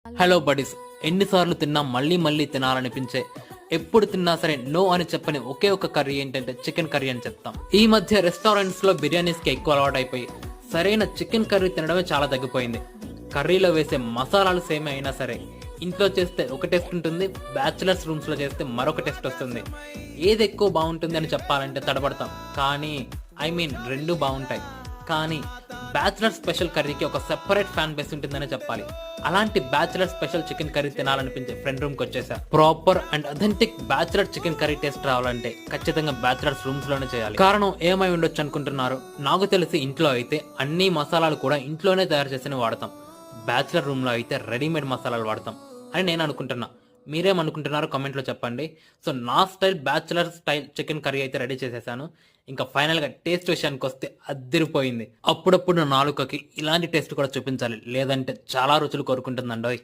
Hello buddies, ఎన్నిసార్లు తిన్నా మళ్ళీ మళ్ళీ తినాలనిపించే, ఎప్పుడు తిన్నా సరే నో అని చెప్పని ఒకే ఒక కర్రీ ఏంటంటే చికెన్ కర్రీ అని చెప్తాం. ఈ మధ్య రెస్టారెంట్స్ లో బిర్యానీస్ కి ఎక్కువ అలవాటు అయిపోయి సరైన చికెన్ కర్రీ తినడమే చాలా తగ్గిపోయింది. కర్రీలో వేసే మసాలాలు సేమ్ అయినా సరే ఇంట్లో చేస్తే ఒక టేస్ట్ ఉంటుంది, బ్యాచులర్స్ రూమ్స్ లో చేస్తే మరొక టేస్ట్ వస్తుంది. ఏది ఎక్కువ బాగుంటుంది అని చెప్పాలంటే తడబడతాం, కానీ రెండు బాగుంటాయి. కానీ బ్యాచులర్ స్పెషల్ కర్రీకి ఒక సెపరేట్ ఫ్యాన్ బేస్ ఉంటుందని చెప్పాలి. అలాంటి బ్యాచులర్ స్పెషల్ చికెన్ కర్రీ తినాలనిపించే ఫ్రెండ్ రూమ్ కి వచ్చేసా. Proper and authentic bachelor chicken curry taste రావాలంటే ఖచ్చితంగా బ్యాచులర్స్ రూమ్స్ లోనే చేయాలి. కారణం ఏమై ఉండొచ్చు అనుకుంటున్నారు? నాకు తెలిసి ఇంట్లో అయితే అన్ని మసాలాలు కూడా ఇంట్లోనే తయారు చేసి వాడతాం. బ్యాచులర్ రూమ్ లో అయితే రెడీమేడ్ మసాలాలు వాడతాం అని నేను అనుకుంటున్నా. మీరేమనుకుంటున్నారో కామెంట్ లో చెప్పండి. సో నా style bachelor style chicken curry అయితే రెడీ చేసేసాను. ఇంకా ఫైనల్ గా టేస్ట్ విషయానికి వస్తే అద్దిరిపోయింది. అప్పుడప్పుడు నాలుకకి ఇలాంటి టేస్ట్ కూడా చూపించాలి, లేదంటే చాలా రుచులు కోరుకుంటుందండోయ్.